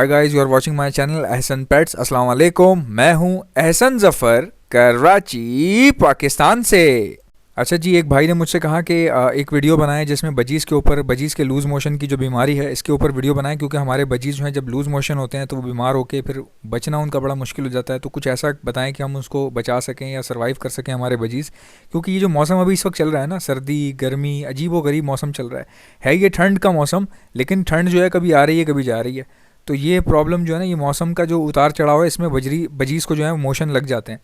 Hi guys, you are watching my channel Ehsan pets. अस्सलाम वालेकुम। मैं हूं एहसन जफर, कराची, पाकिस्तान से। अच्छा जी, एक भाई ने मुझसे कहा कि एक वीडियो बनाएं जिसमें बजीज़ के ऊपर, बजीज़ के लूज़ मोशन की जो बीमारी है इसके ऊपर वीडियो बनाएं, क्योंकि हमारे बजीज़ जो हैं जब लूज़ मोशन होते हैं तो वो बीमार होके फिर बचना उनका बड़ा मुश्किल हो जाता है। तो कुछ ऐसा बताएं कि हम उसको बचा सकें या सर्वाइव कर सकें हमारे बजीज़, क्योंकि ये जो मौसम अभी इस वक्त चल रहा है ना, सर्दी गर्मी अजीब व गरीब मौसम चल रहा है ये ठंड का मौसम, लेकिन ठंड जो है कभी आ रही है कभी जा रही है। तो ये प्रॉब्लम जो है ना, ये मौसम का जो उतार चढ़ाव है इसमें बजीज़ को जो है मोशन लग जाते हैं।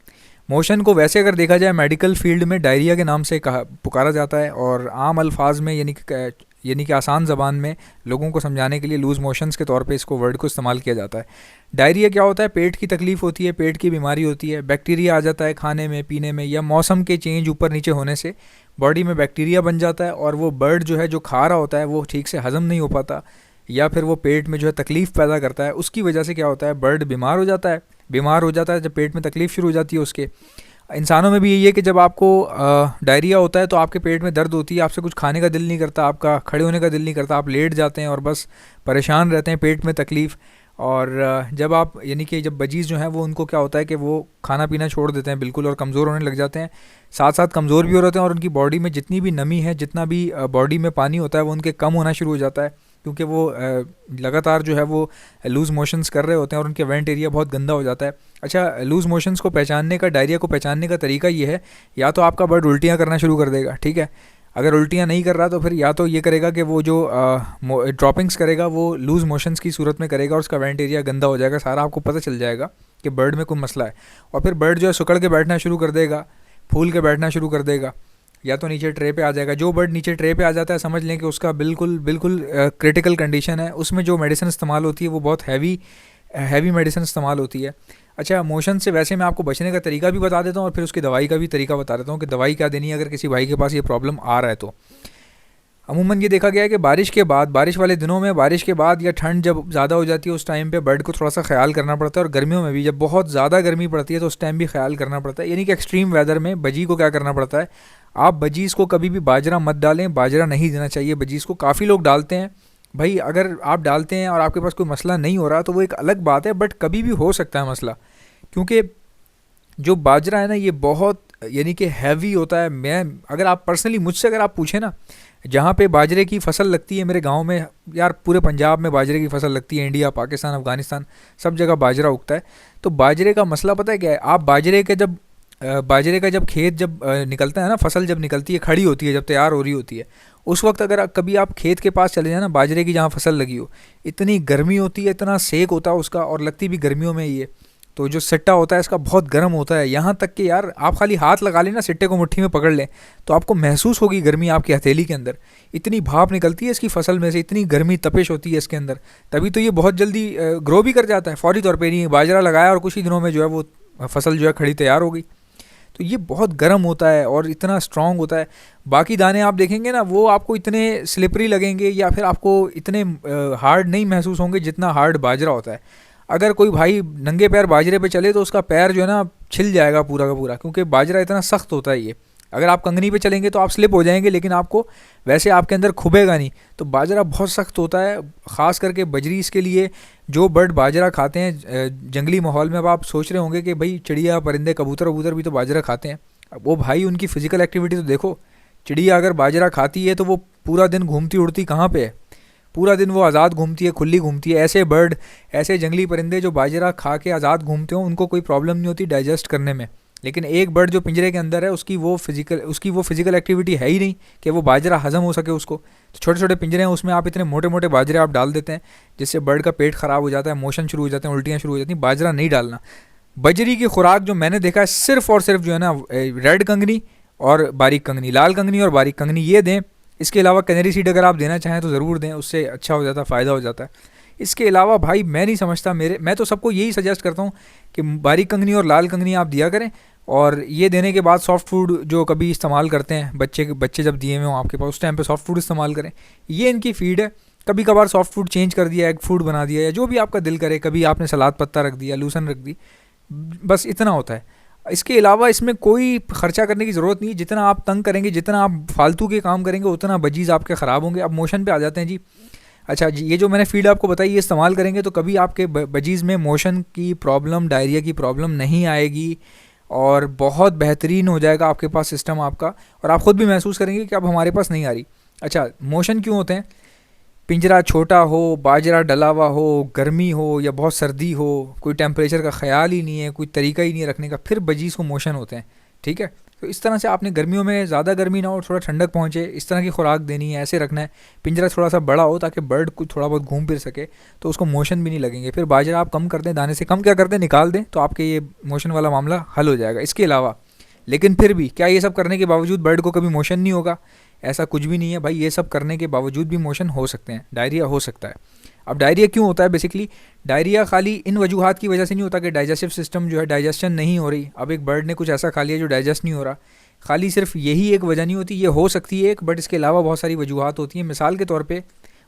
मोशन को वैसे अगर देखा जाए मेडिकल फील्ड में डायरिया के नाम से कहा पुकारा जाता है, और आम अल्फाज में यानी कि आसान ज़बान में लोगों को समझाने के लिए लूज़ मोशंस के तौर पे इसको वर्ड को इस्तेमाल किया जाता है। डायरिया क्या होता है? पेट की तकलीफ़ होती है, पेट की बीमारी होती है, बैक्टीरिया आ जाता है खाने में पीने में, या मौसम के चेंज ऊपर नीचे होने से बॉडी में बैक्टीरिया बन जाता है, और वो बर्ड जो है जो खा रहा होता है वो ठीक से हज़म नहीं हो पाता, या फिर वो पेट में जो है तकलीफ़ पैदा करता है। उसकी वजह से क्या होता है, बर्ड बीमार हो जाता है। जब पेट में तकलीफ़ शुरू हो जाती है उसके। इंसानों में भी यही है कि जब आपको डायरिया होता है तो आपके पेट में दर्द होती है, आपसे कुछ खाने का दिल नहीं करता, आपका खड़े होने का दिल नहीं करता, आप लेट जाते हैं और बस परेशान रहते हैं, पेट में तकलीफ़। और जब आप यानी कि जब बजीज़ जो हैं वो, उनको क्या होता है कि वो खाना पीना छोड़ देते हैं बिल्कुल और कमज़ोर होने लग जाते हैं, साथ साथ कमज़ोर भी हो रहे हैं, और उनकी बॉडी में जितनी भी नमी है, जितना भी बॉडी में पानी होता है वो उनके कम होना शुरू हो जाता है, क्योंकि वो लगातार जो है वो लूज़ मोशंस कर रहे होते हैं और उनके वेंट एरिया बहुत गंदा हो जाता है। अच्छा, लूज़ मोशंस को पहचानने का, डायरिया को पहचानने का तरीका ये है, या तो आपका बर्ड उल्टियाँ करना शुरू कर देगा, ठीक है। अगर उल्टियाँ नहीं कर रहा तो फिर या तो ये करेगा कि वो जो ड्रॉपिंग्स करेगा वो लूज़ मोशंस की सूरत में करेगा और उसका वेंट एरिया गंदा हो जाएगा, सारा आपको पता चल जाएगा कि बर्ड में कोई मसला है। और फिर बर्ड जो है सुकड़ के बैठना शुरू कर देगा, फूल के बैठना शुरू कर देगा, या तो नीचे ट्रे पे आ जाएगा। जो बर्ड नीचे ट्रे पे आ जाता है समझ लें कि उसका बिल्कुल बिल्कुल क्रिटिकल कंडीशन है। उसमें जो मेडिसिन इस्तेमाल होती है वो बहुत हैवी मेडिसिन इस्तेमाल होती है। अच्छा, मोशन से वैसे मैं आपको बचने का तरीका भी बता देता हूँ और फिर उसकी दवाई का भी तरीका बता देता हूँ कि दवाई क्या देनी है अगर किसी भाई के पास ये प्रॉब्लम आ रहा है तो। अमूमन ये देखा गया है कि बारिश के बाद, बारिश वाले दिनों में, बारिश के बाद या ठंड जब ज़्यादा हो जाती है उस टाइम पे बर्ड को थोड़ा सा ख्याल करना पड़ता है, और गर्मियों में भी जब बहुत ज़्यादा गर्मी पड़ती है तो उस टाइम भी ख्याल करना पड़ता है। यानी कि एक्सट्रीम वेदर में बजी को क्या करना पड़ता है, आप बजीज़ को कभी भी बाजरा मत डालें, बाजरा नहीं देना चाहिए बजीज़ को। काफ़ी लोग डालते हैं भाई, अगर आप डालते हैं और आपके पास कोई मसला नहीं हो रहा तो वो एक अलग बात है, बट कभी भी हो सकता है मसला, क्योंकि जो बाजरा है ना ये बहुत यानी कि हैवी होता है। मैं अगर आप पर्सनली मुझसे अगर आप पूछें ना, जहाँ पे बाजरे की फसल लगती है मेरे गांव में, यार पूरे पंजाब में बाजरे की फसल लगती है, इंडिया पाकिस्तान अफ़गानिस्तान सब जगह बाजरा उगता है। तो बाजरे का मसला पता है क्या है, आप बाजरे का जब खेत जब निकलता है ना, फसल जब निकलती है, खड़ी होती है, जब तैयार हो रही होती है, उस वक्त अगर कभी आप खेत के पास चले जाए ना, बाजरे की जहाँ फसल लगी हो, इतनी गर्मी होती है, इतना सेक होता है उसका, और लगती भी गर्मियों में ही है। तो जो सिट्टा होता है इसका बहुत गर्म होता है, यहाँ तक कि यार आप खाली हाथ लगा लें ना, सिट्टे को मुट्ठी में पकड़ लें तो आपको महसूस होगी गर्मी आपकी हथेली के अंदर। इतनी भाप निकलती है इसकी फसल में से, इतनी गर्मी तपिश होती है इसके अंदर, तभी तो ये बहुत जल्दी ग्रो भी कर जाता है फौरी तौर पे। नहीं बाजरा लगाया और कुछ ही दिनों में जो है वो फसल जो है खड़ी तैयार हो गई। तो ये बहुत गर्म होता है और इतना स्ट्रॉन्ग होता है। बाकी दाने आप देखेंगे ना, वो आपको इतने स्लिपरी लगेंगे या फिर आपको इतने हार्ड नहीं महसूस होंगे जितना हार्ड बाजरा होता है। अगर कोई भाई नंगे पैर बाजरे पे चले तो उसका पैर जो है ना छिल जाएगा पूरा का पूरा, क्योंकि बाजरा इतना सख्त होता है ये। अगर आप कंगनी पे चलेंगे तो आप स्लिप हो जाएंगे, लेकिन आपको वैसे आपके अंदर खुबेगा नहीं। तो बाजरा बहुत सख्त होता है, ख़ास करके बजरीज़ के लिए। जो बर्ड बाजरा खाते हैं जंगली माहौल में, अब आप सोच रहे होंगे कि भाई चिड़िया परिंदे कबूतर वबूतर भी तो बाजरा खाते हैं। अब वो भाई उनकी फ़िज़िकल एक्टिविटी तो देखो, चिड़िया अगर बाजरा खाती है तो वो पूरा दिन घूमती उड़ती कहाँ पे है, पूरा दिन वो आज़ाद घूमती है, खुली घूमती है। ऐसे बर्ड, ऐसे जंगली परिंदे जो बाजरा खा के आज़ाद घूमते हो, उनको कोई प्रॉब्लम नहीं होती डाइजेस्ट करने में। लेकिन एक बर्ड जो पिंजरे के अंदर है, उसकी वो फिज़िकल एक्टिविटी है ही नहीं कि वो बाजरा हज़म हो सके उसको। तो छोटे छोटे पिंजरे हैं, उसमें आप इतने मोटे मोटे बाजरे आप डाल देते हैं जिससे बर्ड का पेट ख़राब हो जाता है, मोशन शुरू हो जाते हैं, उल्टियाँ शुरू हो जाती हैं। बाजरा नहीं डालना। बजरी की खुराक जो मैंने देखा है सिर्फ़ और सिर्फ जो है ना, रेड कंगनी और बारीक कंगनी, लाल कंगनी और बारीक कंगनी, ये दें। इसके अलावा कैनरी सीड अगर आप देना चाहें तो ज़रूर दें, उससे अच्छा हो जाता है, फ़ायदा हो जाता है। इसके अलावा भाई मैं नहीं समझता, मैं तो सबको यही सजेस्ट करता हूँ कि बारीक कंगनी और लाल कंगनी आप दिया करें। और ये देने के बाद सॉफ्ट फूड जो कभी इस्तेमाल करते हैं बच्चे जब दिए हुए हों आपके पास, उस टाइम पे सॉफ्ट फूड इस्तेमाल करें। ये इनकी फ़ीड है। कभी कभार सॉफ्ट फूड चेंज कर दिया, एग फूड बना दिया, या जो भी आपका दिल करे, कभी आपने सलाद पत्ता रख दिया, लूसन रख दी, बस इतना होता है। इसके अलावा इसमें कोई ख़र्चा करने की ज़रूरत नहीं। जितना आप तंग करेंगे, जितना आप फालतू के काम करेंगे, उतना बजीज़ आपके ख़राब होंगे। अब मोशन पे आ जाते हैं जी। अच्छा जी, ये जो मैंने फीड आपको बताई ये इस्तेमाल करेंगे तो कभी आपके बजीज़ में मोशन की प्रॉब्लम, डायरिया की प्रॉब्लम नहीं आएगी और बहुत बेहतरीन हो जाएगा आपके पास सिस्टम आपका, और आप ख़ुद भी महसूस करेंगे कि अब हमारे पास नहीं आ रही। अच्छा, मोशन क्यों होते हैं? पिंजरा छोटा हो, बाजरा डला हुआ हो, गर्मी हो या बहुत सर्दी हो, कोई टेम्परेचर का ख्याल ही नहीं है, कोई तरीका ही नहीं है रखने का, फिर बजीज़ को मोशन होते हैं। ठीक है, तो इस तरह से आपने गर्मियों में ज़्यादा गर्मी ना हो, थोड़ा ठंडक पहुँचे, इस तरह की खुराक देनी है, ऐसे रखना है। पिंजरा थोड़ा सा बड़ा हो ताकि बर्ड कुछ थोड़ा बहुत घूम फिर सके, तो उसको मोशन भी नहीं लगेंगे। फिर बाजरा आप कम कर दें, दाने से कम क्या कर दें, निकाल दें, तो आपके ये मोशन वाला मामला हल हो जाएगा। इसके अलावा लेकिन फिर भी क्या ये सब करने के बावजूद बर्ड को कभी मोशन नहीं होगा? ऐसा कुछ भी नहीं है भाई, ये सब करने के बावजूद भी मोशन हो सकते हैं, डायरिया हो सकता है। अब डायरिया क्यों होता है? बेसिकली डायरिया खाली इन वजूहात की वजह से नहीं होता कि डाइजेस्टिव सिस्टम जो है, डाइजेशन नहीं हो रही, अब एक बर्ड ने कुछ ऐसा खा लिया जो डाइजेस्ट नहीं हो रहा, खाली सिर्फ यही एक वजह नहीं होती, ये हो सकती है एक, बट इसके अलावा बहुत सारी वजूहात होती हैं। मिसाल के तौर पे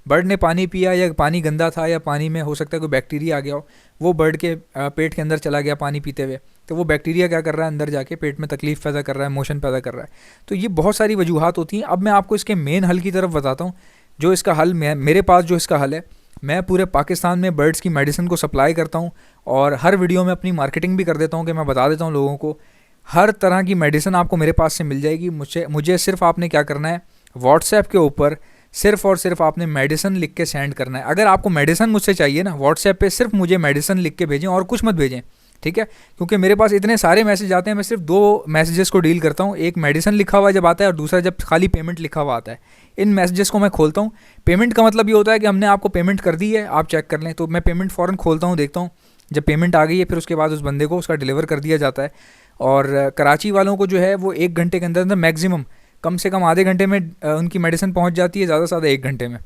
बर्ड ने पानी पिया या पानी गंदा था, या पानी में हो सकता है कोई बैक्टीरिया आ गया हो, वो बर्ड के पेट के अंदर चला गया पानी पीते हुए, तो वो बैक्टीरिया क्या कर रहा है, अंदर जाके पेट में तकलीफ़ पैदा कर रहा है, मोशन पैदा कर रहा है। तो ये बहुत सारी वजूहात होती हैं। अब मैं आपको इसके मेन हल की तरफ बताता हूँ। जो इसका हल मेरे पास जो इसका हल है, मैं पूरे पाकिस्तान में बर्ड्स की मेडिसिन को सप्लाई करता हूँ, और हर वीडियो में अपनी मार्केटिंग भी कर देता हूँ कि मैं बता देता हूँ लोगों को हर तरह की मेडिसिन आपको मेरे पास से मिल जाएगी। मुझे सिर्फ आपने क्या करना है, व्हाट्सएप के ऊपर सिर्फ और सिर्फ आपने मेडिसिन लिख के सेंड करना है। अगर आपको मेडिसिन मुझसे चाहिए ना, व्हाट्सएप पे सिर्फ मुझे मेडिसिन लिख के भेजें और कुछ मत भेजें, ठीक है? क्योंकि मेरे पास इतने सारे मैसेज आते हैं, मैं सिर्फ 2 मैसेजेस को डील करता हूँ। एक मेडिसिन लिखा हुआ जब आता है, और दूसरा जब खाली पेमेंट लिखा हुआ आता है। इन मैसेजेस को मैं खोलता हूँ। पेमेंट का मतलब ये होता है कि हमने आपको पेमेंट कर दी है, आप चेक कर लें, तो मैं पेमेंट फ़ौरन खोलता हूँ, देखता हूँ जब पेमेंट आ गई है, फिर उसके बाद उस बंदे को उसका डिलीवर कर दिया जाता है। और कराची वालों को जो है वो 1 घंटे के अंदर अंदर मैक्सिमम, कम से कम आधे घंटे में उनकी मेडिसिन पहुंच जाती है, ज़्यादा से ज़्यादा 1 घंटे में।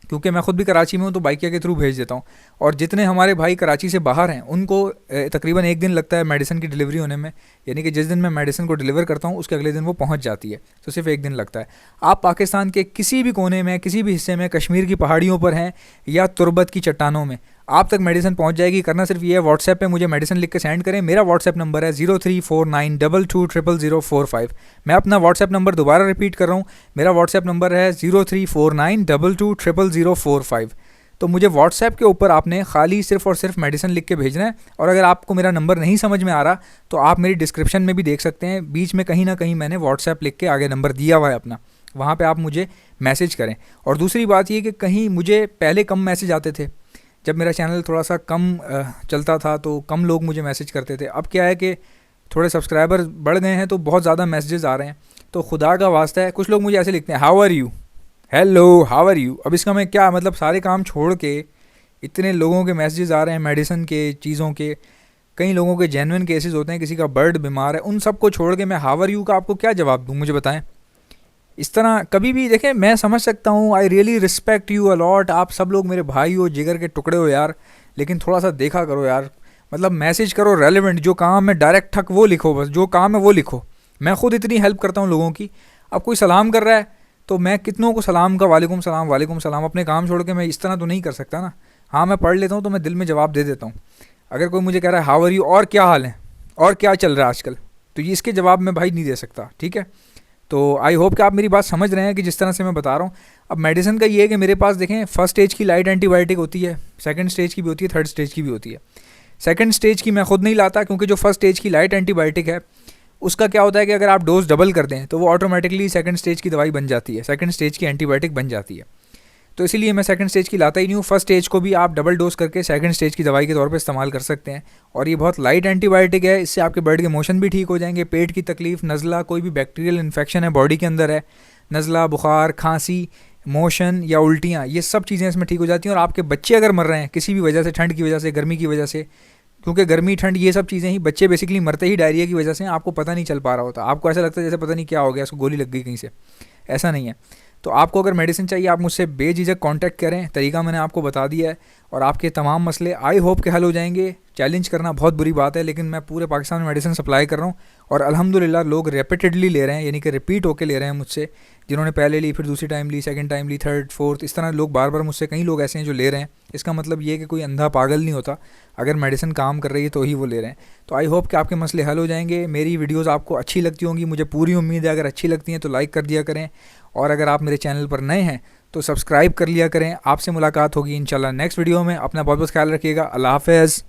क्योंकि मैं ख़ुद भी कराची में हूँ तो बाइकिया के थ्रू भेज देता हूँ। और जितने हमारे भाई कराची से बाहर हैं उनको तकरीबन 1 दिन लगता है मेडिसिन की डिलीवरी होने में, यानी कि जिस दिन मैं मेडिसिन को डिलीवर करता हूँ उसके अगले दिन वो पहुँच जाती है, तो सिर्फ 1 दिन लगता है। आप पाकिस्तान के किसी भी कोने में, किसी भी हिस्से में, कश्मीर की पहाड़ियों पर हैं या तुर्बत की चट्टानों में, आप तक मेडिसिन पहुंच जाएगी। करना सिर्फ ये है, व्हाट्सएप पे मुझे मेडिसिन लिख के सेंड करें। मेरा व्हाट्सएप नंबर है 034922000045। मैं अपना व्हाट्सएप नंबर दोबारा रिपीट कर रहा हूँ, मेरा व्हाट्सएप नंबर है 034922000045। तो मुझे व्हाट्सएप के ऊपर आपने खाली सिर्फ और सिर्फ मेडिसिन लिख के भेजना है। और अगर आपको मेरा नंबर नहीं समझ में आ रहा तो आप मेरी डिस्क्रिप्शन में भी देख सकते हैं, बीच में कहीं ना कहीं मैंने व्हाट्सएप लिख के आगे नंबर दिया हुआ है अपना, वहाँ पर आप मुझे मैसेज करें। और दूसरी बात ये कि कहीं मुझे पहले कम मैसेज आते थे, जब मेरा चैनल थोड़ा सा कम चलता था तो कम लोग मुझे मैसेज करते थे। अब क्या है कि थोड़े सब्सक्राइबर बढ़ गए हैं तो बहुत ज़्यादा मैसेजेस आ रहे हैं। तो खुदा का वास्ता है, कुछ लोग मुझे ऐसे लिखते हैं, how are you, hello how are you. अब इसका मैं क्या मतलब, सारे काम छोड़ के इतने लोगों के मैसेजेस आ रहे हैं मेडिसिन के, चीज़ों के, कई लोगों के जेन्युइन केसेस होते हैं, किसी का बर्ड बीमार है, उन सब को छोड़ के मैं हाउ आर यू का आपको क्या जवाब दूँ, मुझे बताएं। इस तरह कभी भी देखें, मैं समझ सकता हूँ, I really respect you a lot, आप सब लोग मेरे भाई हो, जिगर के टुकड़े हो यार, लेकिन थोड़ा सा देखा करो यार, मतलब मैसेज करो रेलेवेंट, जो काम है डायरेक्ट ठक वो लिखो, बस जो काम है वो लिखो। मैं खुद इतनी हेल्प करता हूँ लोगों की। अब कोई सलाम कर रहा है तो मैं कितनों को सलाम का वालेकुम सलाम, अपने काम छोड़ के मैं इस तरह तो नहीं कर सकता ना। हाँ, मैं पढ़ लेता हूँ तो मैं दिल में जवाब दे देता हूँ। अगर कोई मुझे कह रहा है हाउ आर यू, और क्या हाल है, और क्या चल रहा है आजकल, तो ये इसके जवाब मैं भाई नहीं दे सकता, ठीक है? तो आई होप कि आप मेरी बात समझ रहे हैं कि जिस तरह से मैं बता रहा हूँ। अब मेडिसिन का ये है कि मेरे पास देखें, फर्स्ट स्टेज की लाइट एंटीबायोटिक होती है, सेकंड स्टेज की भी होती है, थर्ड स्टेज की भी होती है। सेकंड स्टेज की मैं खुद नहीं लाता, क्योंकि जो फर्स्ट स्टेज की लाइट एंटीबायोटिक है उसका क्या होता है कि अगर आप डोज डबल कर दें तो वो ऑटोमेटिकली सेकंड स्टेज की दवाई बन जाती है, सेकंड स्टेज की एंटीबायोटिक बन जाती है। तो इसीलिए मैं सेकंड स्टेज की लाता ही नहीं हूँ। फर्स्ट स्टेज को भी आप डबल डोज करके सेकंड स्टेज की दवाई के तौर पे इस्तेमाल कर सकते हैं। और ये बहुत लाइट एंटीबायोटिक है, इससे आपके बर्ड के मोशन भी ठीक हो जाएंगे, पेट की तकलीफ़, नज़ला, कोई भी बैक्टीरियल इन्फेक्शन है बॉडी के अंदर है, नज़ला, बुखार, खांसी, मोशन या उल्टियाँ, ये सब चीज़ें इसमें ठीक हो जाती हैं। और आपके बच्चे अगर मर रहे हैं किसी भी वजह से, ठंड की वजह से, गर्मी की वजह से, क्योंकि गर्मी ठंड ये सब चीज़ें ही, बच्चे बेसिकली मरते ही डायरिया की वजह से, आपको पता नहीं चल पा रहा होता, आपको ऐसा लगता है जैसे पता नहीं क्या हो गया, उसको गोली लग गई कहीं से, ऐसा नहीं है। तो आपको अगर मेडिसिन चाहिए आप मुझसे बेझिझक कांटेक्ट करें, तरीका मैंने आपको बता दिया है, और आपके तमाम मसले आई होप के हल हो जाएंगे। चैलेंज करना बहुत बुरी बात है, लेकिन मैं पूरे पाकिस्तान में मेडिसिन सप्लाई कर रहा हूँ, और अल्हम्दुलिल्लाह लोग रेपिटेडली ले रहे हैं, यानी कि रिपीट होकर ले रहे हैं मुझसे। जिन्होंने पहले ली, फिर दूसरी टाइम ली, सेकंड टाइम ली, थर्ड, फोर्थ, इस तरह लोग बार बार मुझसे, कई लोग ऐसे हैं जो ले रहे हैं। इसका मतलब ये कि कोई अंधा पागल नहीं होता, अगर मेडिसिन काम कर रही है तो ही वो ले रहे हैं। तो आई होप कि आपके मसले हल हो जाएंगे। मेरी वीडियोज़ आपको अच्छी लगती होंगी, मुझे पूरी उम्मीद है। अगर अच्छी लगती हैं तो लाइक कर दिया करें, और अगर आप मेरे चैनल पर नए हैं तो सब्सक्राइब कर लिया करें। आपसे मुलाकात होगी इंशाल्लाह नेक्स्ट वीडियो में। अपना बहुत बहुत ख्याल रखिएगा। अल्लाह हाफ़िज़।